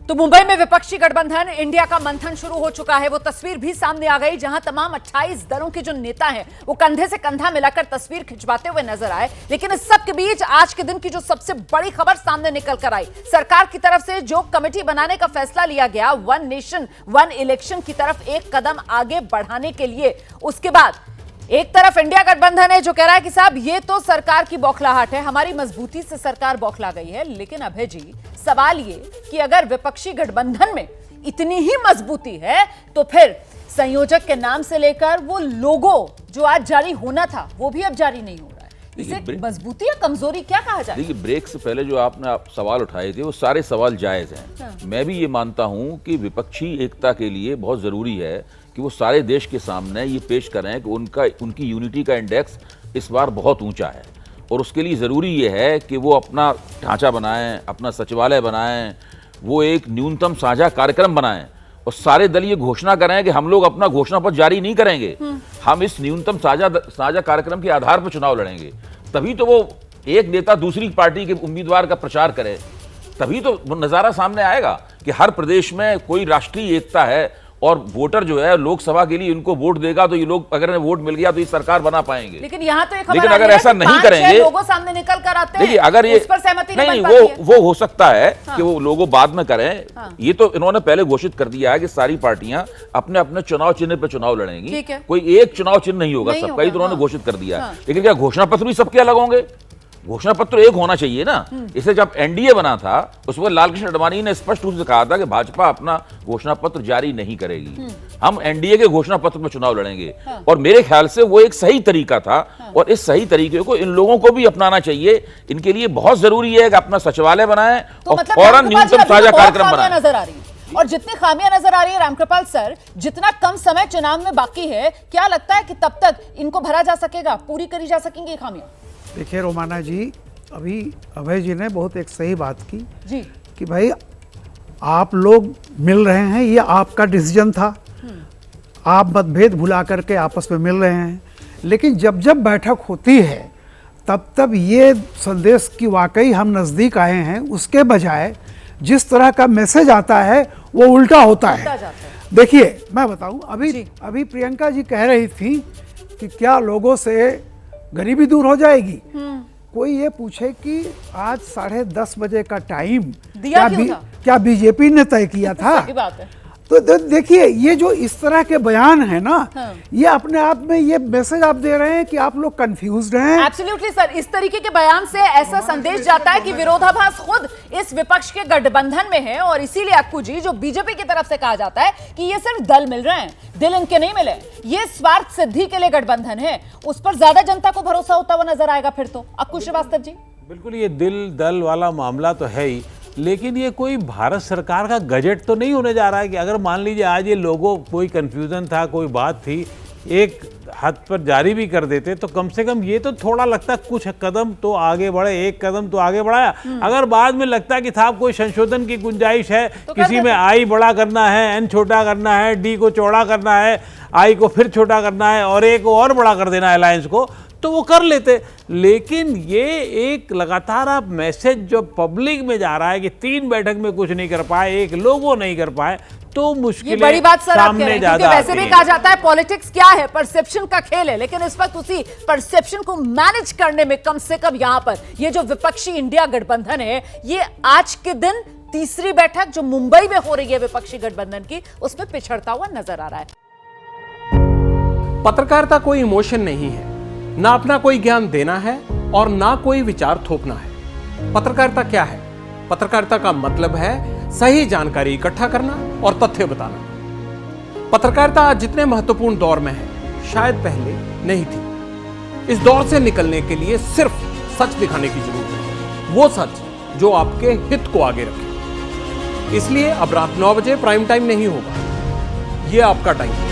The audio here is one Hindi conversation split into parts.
तो मुंबई में विपक्षी गठबंधन इंडिया का मंथन शुरू हो चुका है। वो तस्वीर भी सामने आ गई जहां तमाम 28 दलों के जो नेता हैं वो कंधे से कंधा मिलाकर तस्वीर खिंचवाते हुए नजर आए। लेकिन इस सब के बीच आज के दिन की जो सबसे बड़ी खबर सामने निकल कर आई, सरकार की तरफ से जो कमेटी बनाने का फैसला लिया गया, वन नेशन वन इलेक्शन की तरफ एक कदम आगे बढ़ाने के लिए। उसके बाद एक तरफ इंडिया गठबंधन है जो कह रहा है कि साहब ये तो सरकार की बौखलाहट है, हमारी मजबूती से सरकार बौखला गई है। लेकिन अभय जी, सवाल ये कि अगर विपक्षी गठबंधन में इतनी ही मजबूती है तो फिर संयोजक के नाम से लेकर वो लोगो जो आज जारी होना था वो भी अब जारी नहीं हो रहा है। इसे मजबूती या कमजोरी क्या कहा जाए? देखिए, ब्रेक से पहले जो आपने सवाल उठाए थे वो सारे सवाल जायज हैं। हाँ। मैं भी ये मानता हूं कि विपक्षी एकता के लिए बहुत जरूरी है कि वो सारे देश के सामने ये पेश करें कि उनकी यूनिटी का इंडेक्स इस बार बहुत ऊंचा है। और उसके लिए ज़रूरी ये है कि वो अपना ढांचा बनाएं, अपना सचिवालय बनाएं, वो एक न्यूनतम साझा कार्यक्रम बनाएं और सारे दल ये घोषणा करें कि हम लोग अपना घोषणा पत्र जारी नहीं करेंगे, हम इस न्यूनतम साझा कार्यक्रम के आधार पर चुनाव लड़ेंगे। तभी तो वो एक नेता दूसरी पार्टी के उम्मीदवार का प्रचार करे, तभी तो वो नज़ारा सामने आएगा कि हर प्रदेश में कोई राष्ट्रीय एकता है और वोटर जो है लोकसभा के लिए उनको वोट देगा तो ये लोग, अगर वोट मिल गया तो ये सरकार बना पाएंगे। लेकिन यहाँ तो एक खबर लेकिन अगर ऐसा नहीं करेंगे, लोगों सामने निकल कर आते हैं, देखिए अगर ये उस पर सहमति नहीं, नहीं वो हो सकता है हाँ। कि वो लोगों बाद में करें। हाँ। ये तो इन्होंने पहले घोषित कर दिया है कि सारी पार्टियां अपने अपने चुनाव चिन्ह पर चुनाव लड़ेंगी, कोई एक चुनाव चिन्ह नहीं होगा सबका, ये तो उन्होंने घोषित कर दिया है। लेकिन क्या घोषणा पत्र भी सबके अलग होंगे? घोषणा पत्र एक होना चाहिए ना। इसे जब एनडीए बना था उसमें लालकृष्ण आडवाणी ने स्पष्ट रूप से कहा था कि भाजपा अपना घोषणा पत्र जारी नहीं करेगी, हम एनडीए के घोषणा पत्र में चुनाव लड़ेंगे। और मेरे ख्याल से वो एक सही तरीका था और इस सही तरीके को इन लोगों को भी अपनाना चाहिए। इनके लिए बहुत जरूरी है कि अपना सचिवालय बनाएं और फौरन न्यूनतम साझा कार्यक्रम बनाएं। नजर आ रही है और जितनी खामियां नजर आ रही है रामकृपाल सर, जितना कम समय चुनाव में बाकी है, क्या लगता है कि तब तक इनको भरा जा सकेगा, पूरी करी जा सकेंगी खामियां? देखिए रोमाना जी, अभी अभय जी ने बहुत एक सही बात की जी कि भाई आप लोग मिल रहे हैं, ये आपका डिसीजन था, आप मतभेद भुला करके आपस में मिल रहे हैं। लेकिन जब जब बैठक होती है तब तब ये संदेश कि वाकई हम नज़दीक आए हैं, उसके बजाय जिस तरह का मैसेज आता है वो उल्टा होता है। देखिए मैं बताऊं, अभी प्रियंका जी कह रही थी कि क्या लोगों से गरीबी दूर हो जाएगी। कोई ये पूछे कि आज 10:30 बजे का टाइम क्या बीजेपी ने तय किया था? सही बात है। तो देखिए, ये जो इस तरह के बयान है ना, ये अपने आप में ये मैसेज आप दे रहे हैं कि आप लोग कंफ्यूज्ड हैं। एब्सोल्युटली सर, इस तरीके के बयान से ऐसा संदेश जाता है कि विरोधाभास खुद इस विपक्ष के गठबंधन में है। और इसीलिए अक्कू जी, जो बीजेपी की तरफ से कहा जाता है कि ये सिर्फ दल मिल रहे हैं, दिल इनके नहीं मिले, ये स्वार्थ सिद्धि के लिए गठबंधन है, उस पर ज्यादा जनता को भरोसा होता हुआ नजर आएगा फिर तो। अक्कू श्रीवास्तव जी, बिल्कुल ये दिल दल वाला मामला तो है ही, लेकिन ये कोई भारत सरकार का गजट तो नहीं होने जा रहा है कि अगर मान लीजिए आज ये लोगों कोई कंफ्यूजन था, कोई बात थी, एक हद पर जारी भी कर देते तो कम से कम ये तो थोड़ा लगता कुछ कदम तो आगे बढ़े, एक कदम तो आगे बढ़ाया। अगर बाद में लगता है कि साहब कोई संशोधन की गुंजाइश है, तो किसी में आई बड़ा करना है, एन छोटा करना है, डी को चौड़ा करना है, आई को फिर छोटा करना है और ए को और बड़ा कर देना है अलायंस को, तो वो कर लेते। लेकिन ये एक लगातार आप मैसेज जो पब्लिक में जा रहा है कि 3 बैठक में कुछ नहीं कर पाए, एक लोगो नहीं कर पाए, तो मुश्किल बड़ी बात सर आप कह रहे हैं, क्योंकि वैसे भी कहा जाता है पॉलिटिक्स क्या है, परसेप्शन का खेल है। लेकिन इस वक्त उसी परसेप्शन को मैनेज करने में कम से कम यहां पर ये जो विपक्षी इंडिया गठबंधन है, ये आज के दिन तीसरी बैठक जो मुंबई में हो रही है विपक्षी गठबंधन की, उसमें पिछड़ता हुआ नजर आ रहा है। पत्रकारिता कोई इमोशन नहीं है, ना अपना कोई ज्ञान देना है और ना कोई विचार थोपना है। पत्रकारिता क्या है? पत्रकारिता का मतलब है सही जानकारी इकट्ठा करना और तथ्य बताना। पत्रकारिता आज जितने महत्वपूर्ण दौर में है, शायद पहले नहीं थी। इस दौर से निकलने के लिए सिर्फ सच दिखाने की जरूरत है, वो सच जो आपके हित को आगे रखे। इसलिए अब रात 9 बजे प्राइम टाइम नहीं होगा, ये आपका टाइम है।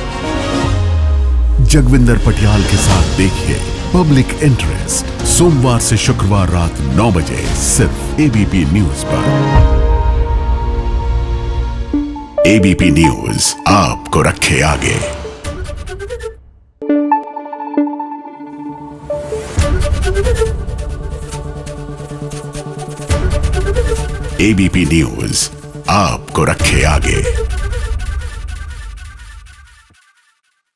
जगविंदर पटियाल के साथ देखिए पब्लिक इंटरेस्ट, सोमवार से शुक्रवार रात 9 बजे सिर्फ एबीपी न्यूज पर। एबीपी न्यूज आपको रखे आगे। एबीपी न्यूज आपको रखे आगे।